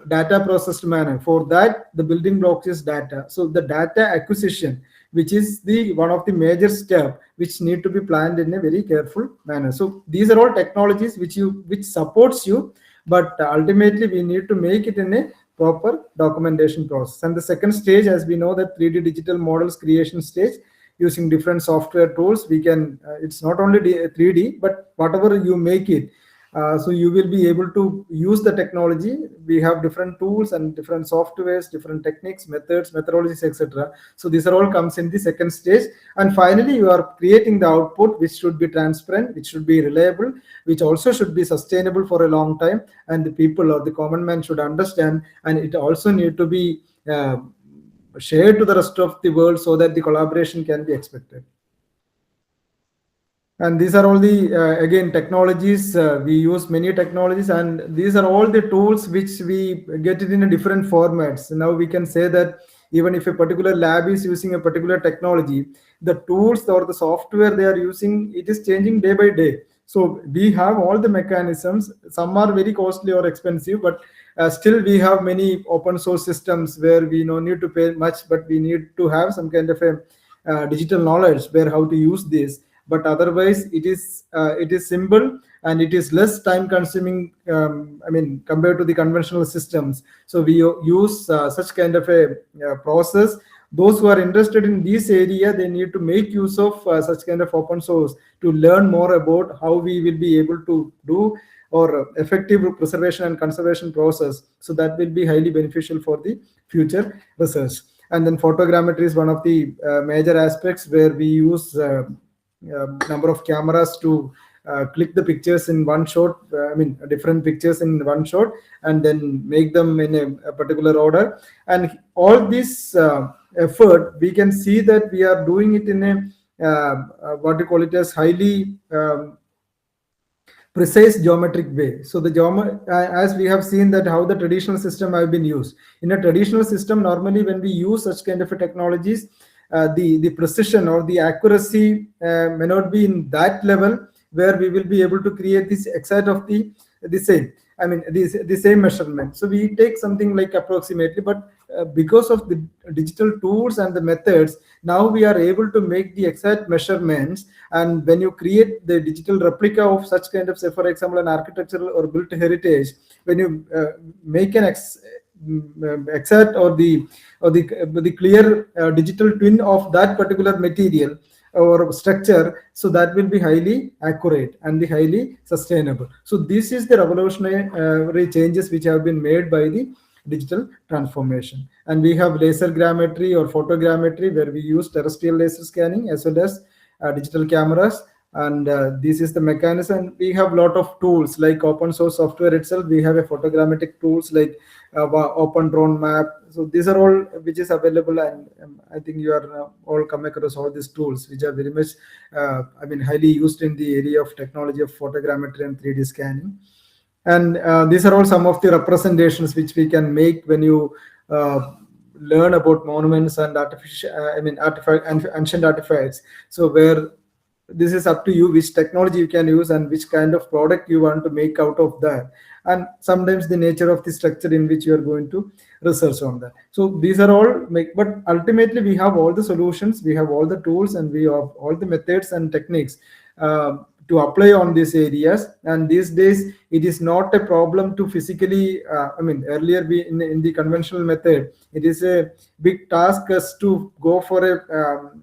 A: data processed manner. For that, the building block is data. So the data acquisition, which is the one of the major step which need to be planned in a very careful manner. So these are all technologies which supports you, but ultimately we need to make it in a proper documentation process. And the second stage, as we know, that 3D digital models creation stage, using different software tools, we can it's not only 3D, but whatever you make it, so you will be able to use the technology. We have different tools and different softwares, different techniques, methods, methodologies, etc. So these are all comes in the second stage. And finally, you are creating the output which should be transparent, which should be reliable, which also should be sustainable for a long time, and the people or the common man should understand. And it also need to be shared to the rest of the world so that the collaboration can be expected. And these are all the again technologies. We use many technologies, and these are all the tools which we get it in a different formats. Now we can say that even if a particular lab is using a particular technology, the tools or the software they are using, it is changing day by day. So we have all the mechanisms. Some are very costly or expensive, but still we have many open source systems where we no need to pay much, but we need to have some kind of a digital knowledge where how to use this. But otherwise it is simple, and it is less time consuming, I mean, compared to the conventional systems. So we use such kind of a process. Those who are interested in this area, they need to make use of such kind of open source to learn more about how we will be able to do or effective preservation and conservation process. So that will be highly beneficial for the future research. And then photogrammetry is one of the major aspects where we use number of cameras to click the pictures in one shot, I mean different pictures in one shot, and then make them in a particular order. And all this effort, we can see that we are doing it in a what you call it as highly precise geometric way. So the as we have seen that how the traditional system have been used. In a traditional system, normally when we use such kind of a technologies, the precision or the accuracy may not be in that level where we will be able to create this exact of the same, I mean the same measurement. So we take something like approximately, but because of the digital tools and the methods, now we are able to make the exact measurements. And when you create the digital replica of such kind of, say for example, an architectural or built heritage, when you make an exact or the clear digital twin of that particular material or structure, so that will be highly accurate and the highly sustainable. So this is the revolutionary changes which have been made by the digital transformation. And we have laser grammetry or photogrammetry, where we use terrestrial laser scanning as well as digital cameras. And this is the mechanism. We have a lot of tools like open source software itself. We have a photogrammetric tools like open drone map. So these are all which is available, and I think you are all come across all these tools which are very much I mean highly used in the area of technology of photogrammetry and 3D scanning. And these are all some of the representations which we can make when you learn about monuments and artificial I mean artifact and ancient artifacts. So where this is up to you which technology you can use and which kind of product you want to make out of that, and sometimes the nature of the structure in which you are going to research on that. So these are all but ultimately we have all the solutions, we have all the tools, and we have all the methods and techniques to apply on these areas. And these days it is not a problem to physically, earlier in the conventional method, it is a big task us to go for a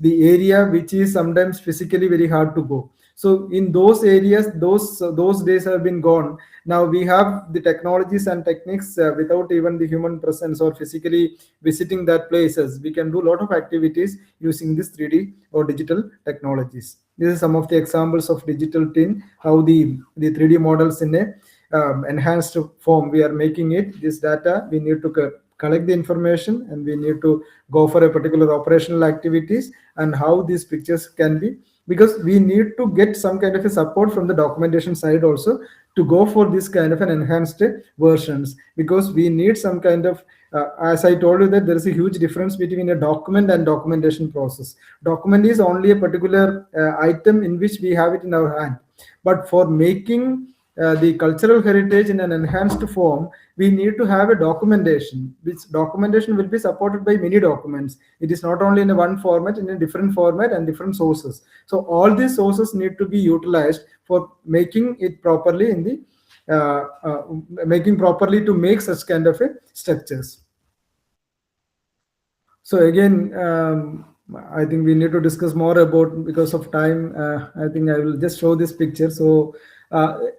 A: the area which is sometimes physically very hard to go. So in those areas, those days have been gone. Now we have the technologies and techniques, without even the human presence or physically visiting that places, we can do a lot of activities using this 3D or digital technologies. This is some of the examples of digital twin, how the 3D models in a enhanced form we are making it. This data we need to collect the information, and we need to go for a particular operational activities, and how these pictures can be, because we need to get some kind of a support from the documentation side also to go for this kind of an enhanced versions, because we need some kind of, as I told you, that there is a huge difference between a document and documentation process. Document is only a particular item in which we have it in our hand, but for making the cultural heritage in an enhanced form, we need to have a documentation, which documentation will be supported by many documents. It is not only in a one format, in a different format and different sources. So all these sources need to be utilized for making it properly in the making properly to make such kind of a structures. So again, I think we need to discuss more about, because of time. I think I will just show this picture. So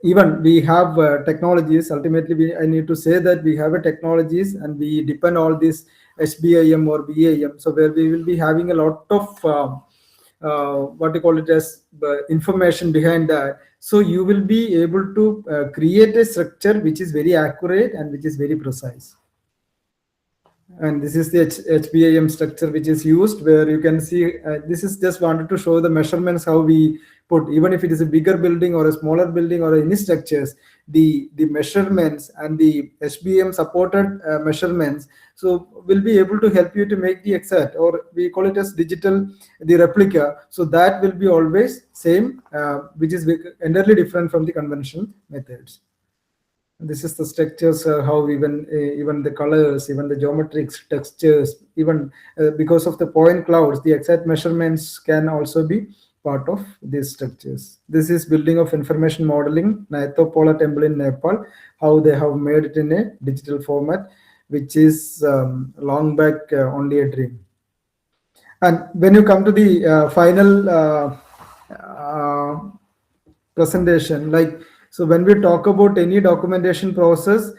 A: even we have technologies. Ultimately, I need to say that we have a technologies, and we depend all this SBIM or BAM. So where we will be having a lot of what you call it as information behind that. So you will be able to create a structure which is very accurate and which is very precise. And this is the HBAM structure which is used, where you can see, this is just wanted to show the measurements, how we put, even if it is a bigger building or a smaller building or any structures, the measurements and the HBM supported measurements, so will be able to help you to make the exact, or we call it as digital, the replica. So that will be always same, which is entirely different from the conventional methods. This is the structures, how even the colors, even the geometric textures, even because of the point clouds, the exact measurements can also be part of these structures. This is building of information modeling, Naithopola temple in Nepal, how they have made it in a digital format, which is long back only a dream. And when you come to the final presentation, like, so when we talk about any documentation process,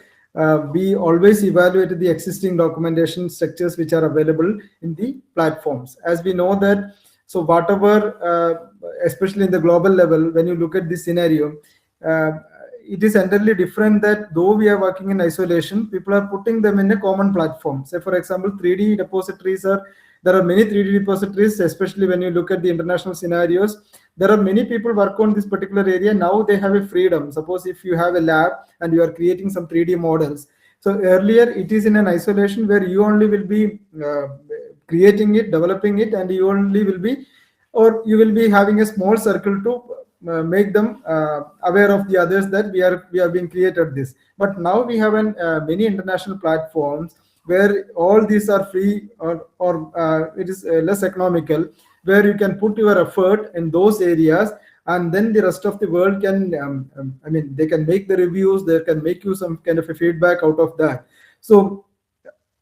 A: we always evaluate the existing documentation structures which are available in the platforms. As we know that, so whatever, especially in the global level, when you look at this scenario, it is entirely different, that though we are working in isolation, people are putting them in a common platform. Say, for example, 3D repositories there are many 3D repositories, especially when you look at the international scenarios. There are many people work on this particular area. Now they have a freedom. Suppose if you have a lab and you are creating some 3D models. So earlier it is in an isolation where you only will be creating it, developing it, and you only will be, or you will be having a small circle to make them aware of the others that we are being created this. But now we have many international platforms where all these are free, or it is less economical, where you can put your effort in those areas, and then the rest of the world can they can make the reviews, they can make you some kind of a feedback out of that. So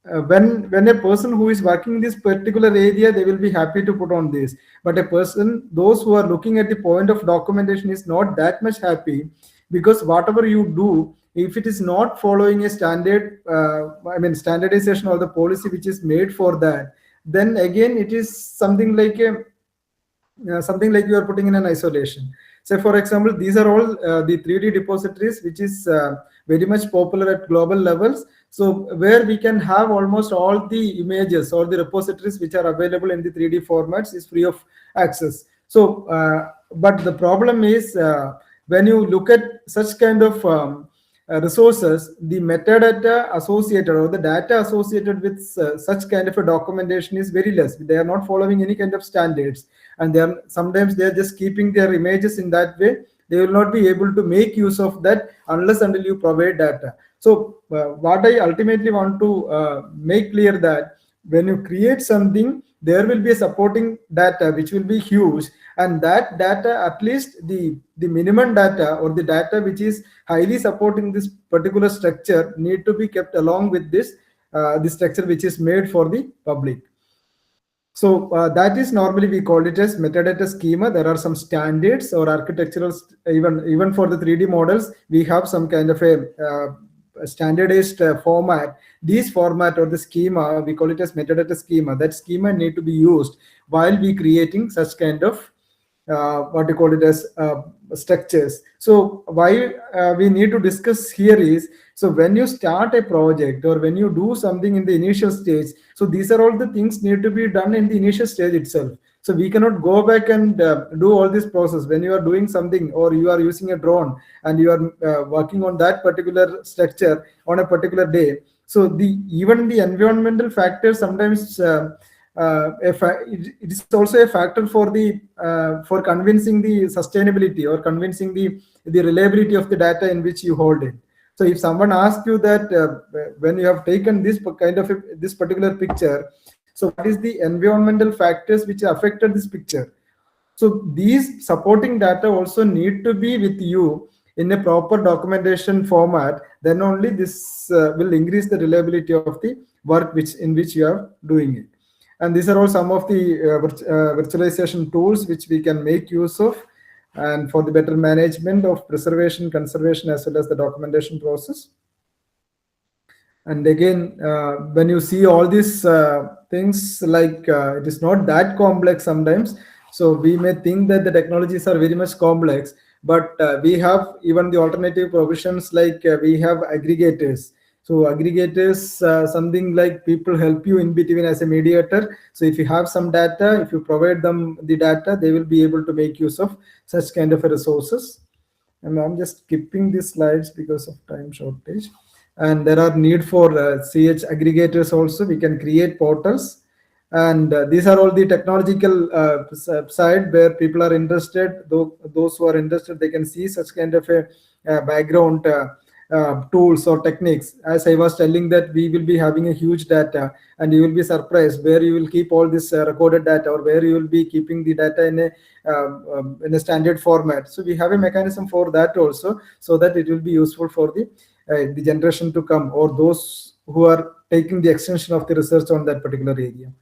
A: when a person who is working in this particular area, they will be happy to put on this, but a person, those who are looking at the point of documentation, is not that much happy, because whatever you do, if it is not following a standard, standardization or the policy which is made for that, then again it is something like you are putting in an isolation. Say, for example, these are all the 3D repositories which is very much popular at global levels. So where we can have almost all the images or the repositories which are available in the 3D formats is free of access. So but the problem is, when you look at such kind of resources, the metadata associated or the data associated with such kind of a documentation is very less. They are not following any kind of standards, and sometimes they are just keeping their images in that way. They will not be able to make use of that unless until you provide data. So what I ultimately want to make clear, that when you create something, there will be a supporting data which will be huge, and that data, at least the minimum data or the data which is highly supporting this particular structure, need to be kept along with this structure which is made for the public. So that is normally we call it as metadata schema. There are some standards or architectural, even for the 3D models, we have some kind of a standardized format. These format or the schema, we call it as metadata schema. That schema need to be used while we creating such kind of what you call it as structures. So why we need to discuss here is, so when you start a project or when you do something in the initial stage, so these are all the things need to be done in the initial stage itself. So we cannot go back and do all this process when you are doing something, or you are using a drone and you are working on that particular structure on a particular day. So even the environmental factors sometimes it is also a factor for convincing the sustainability or convincing the reliability of the data in which you hold it. So if someone asks you that when you have taken this kind of this particular picture, so what is the environmental factors which affected this picture? So these supporting data also need to be with you in a proper documentation format. Then only this will increase the reliability of the work in which you are doing it. And these are all some of the virtualization tools which we can make use of, and for the better management of preservation, conservation, as well as the documentation process. And again, when you see all these things, like it is not that complex sometimes. So we may think that the technologies are very much complex, but we have even the alternative provisions, like we have aggregators. So aggregators, something like people help you in between as a mediator. So if you have some data, if you provide them the data, they will be able to make use of such kind of resources. And I'm just skipping these slides because of time shortage. And there are need for CH aggregators also. We can create portals, and these are all the technological side where people are interested. Those who are interested, they can see such kind of a background tools or techniques. As I was telling, that we will be having a huge data, and you will be surprised where you will keep all this recorded data, or where you will be keeping the data in a standard format. So we have a mechanism for that also, so that it will be useful for the generation to come, or those who are taking the extension of the research on that particular area.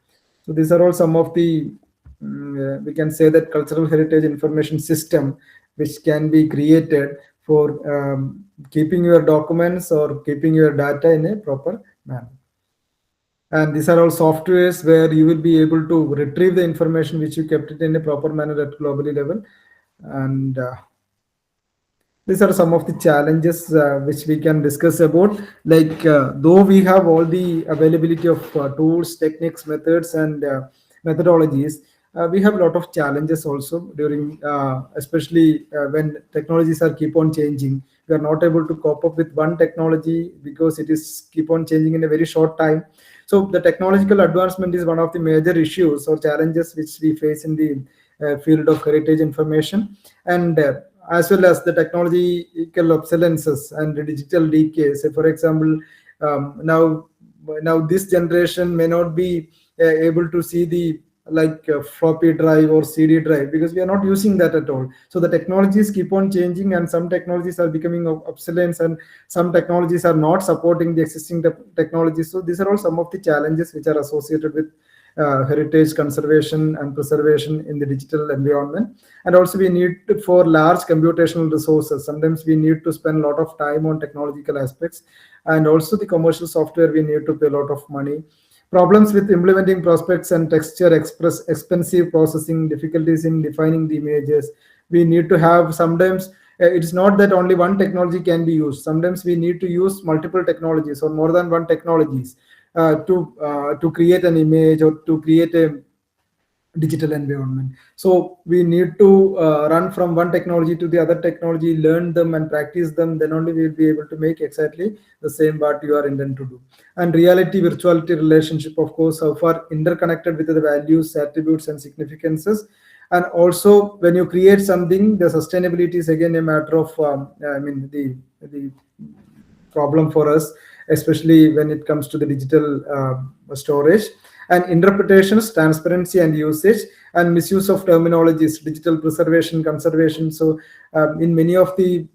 A: So these are all some of the we can say that cultural heritage information system which can be created for keeping your documents or keeping your data in a proper manner. And these are all softwares where you will be able to retrieve the information which you kept it in a proper manner at globally level. And these are some of the challenges which we can discuss about. Like though we have all the availability of tools, techniques, methods, and methodologies, we have a lot of challenges also during, especially when technologies are keep on changing. We are not able to cope up with one technology because it is keep on changing in a very short time. So the technological advancement is one of the major issues or challenges which we face in the field of heritage information, and as well as the technological obsolescence and the digital decay. Say, for example, now this generation may not be able to see the floppy drive or CD drive because we are not using that at all. So the technologies keep on changing, and some technologies are becoming obsolete, and some technologies are not supporting the existing technologies. So these are all some of the challenges which are associated with heritage conservation and preservation in the digital environment. And also we need for large computational resources. Sometimes we need to spend a lot of time on technological aspects, and also the commercial software we need to pay a lot of money. Problems with implementing prospects and texture expensive processing, difficulties in defining the images. We need to have sometimes it's not that only one technology can be used. Sometimes we need to use multiple technologies or more than one technologies to create an image or to create a digital environment. So we need to run from one technology to the other technology, learn them and practice them. Then only we will be able to make exactly the same what you are intended to do. And reality virtuality relationship, of course, how far interconnected with the values, attributes, and significances. And also when you create something, the sustainability is again a matter of the problem for us, especially when it comes to the digital storage. and interpretations, transparency and usage, and misuse of terminologies, digital preservation, conservation. So in many of the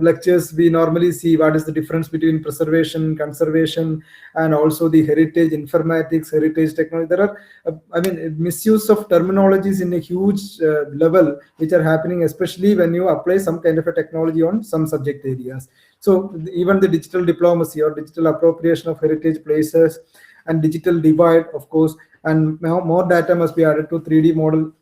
A: lectures we normally see what is the difference between preservation, conservation, and also the heritage informatics, heritage technology. There are misuse of terminologies in a huge level which are happening, especially when you apply some kind of a technology on some subject areas. So even the digital diplomacy or digital appropriation of heritage places, and digital divide, of course, and now more data must be added to 3D model.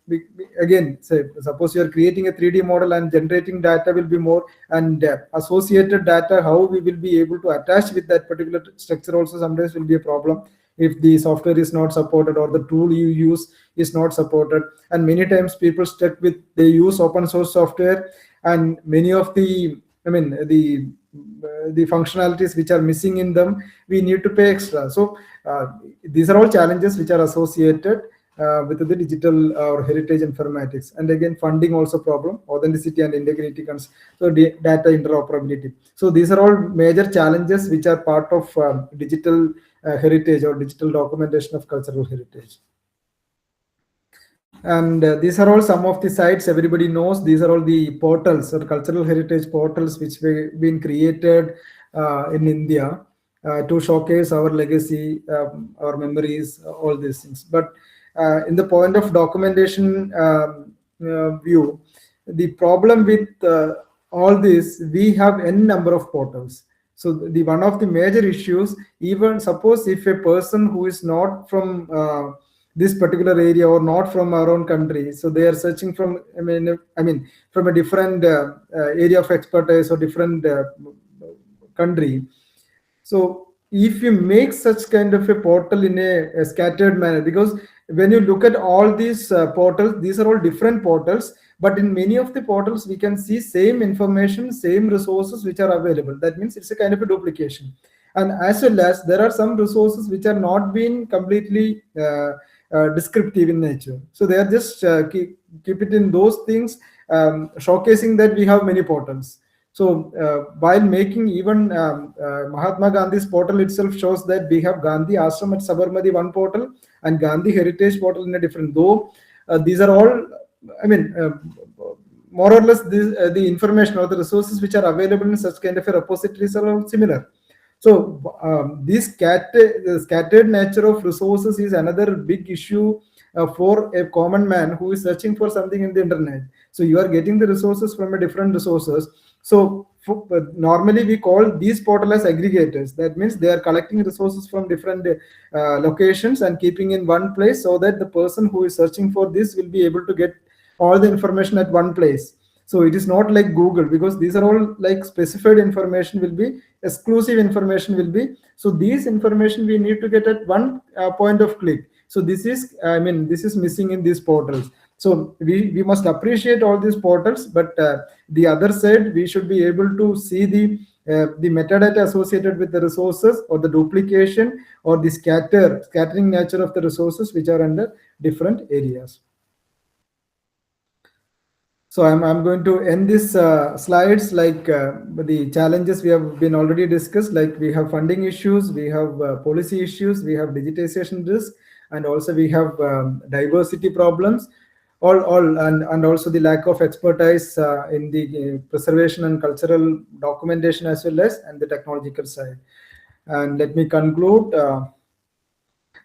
A: Again, say, suppose you are creating a 3D model and generating data will be more, and associated data, how we will be able to attach with that particular structure also sometimes will be a problem if the software is not supported or the tool you use is not supported. And many times people stuck with, they use open source software, and many of the the functionalities which are missing in them, we need to pay extra. So these are all challenges which are associated with the digital or heritage informatics. And again, funding also problem, authenticity and integrity comes, so data interoperability. So these are all major challenges which are part of digital heritage or digital documentation of cultural heritage. And these are all some of the sites everybody knows. These are all the portals or cultural heritage portals which have been created in India to showcase our legacy, our memories, all these things. But in the point of documentation view, the problem with all this, we have n number of portals. So the one of the major issues, even suppose if a person who is not from this particular area or not from our own country, so they are searching from, from a different area of expertise or different country. So if you make such kind of a portal in a scattered manner, because when you look at all these portals, these are all different portals, but in many of the portals we can see same information, same resources which are available. That means it's a kind of a duplication. And as well as there are some resources which are not being completely descriptive in nature. So they are just keep it in those things, showcasing that we have many portals. So while making even Mahatma Gandhi's portal itself shows that we have Gandhi Ashram at Sabarmati one portal and Gandhi Heritage portal in a different, though these are all, more or less the information or the resources which are available in such kind of a repositories are all similar. So this scattered nature of resources is another big issue for a common man who is searching for something in the internet. So you are getting the resources from a different resources. So normally we call these portals as aggregators. That means they are collecting resources from different locations and keeping in one place, so that the person who is searching for this will be able to get all the information at one place. So it is not like Google, because these are all like specified information will be, exclusive information will be. So these information we need to get at one point of click. So this is, this is missing in these portals. So we must appreciate all these portals, but the other side, we should be able to see the metadata associated with the resources, or the duplication, or the scattering nature of the resources which are under different areas. So I'm going to end this slides, like the challenges we have been already discussed, like we have funding issues, we have policy issues, we have digitization risk, and also we have diversity problems, and also the lack of expertise in the preservation and cultural documentation, as well as and the technological side. And let me conclude.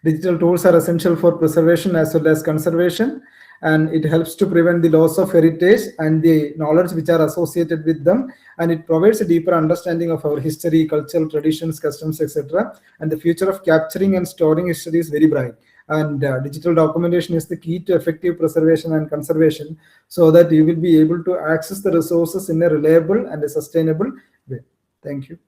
A: Digital tools are essential for preservation as well as conservation, and it helps to prevent the loss of heritage and the knowledge which are associated with them, and it provides a deeper understanding of our history, cultural traditions, customs, etc. And the future of capturing and storing history is very bright, and digital documentation is the key to effective preservation and conservation, so that you will be able to access the resources in a reliable and a sustainable way. Thank you.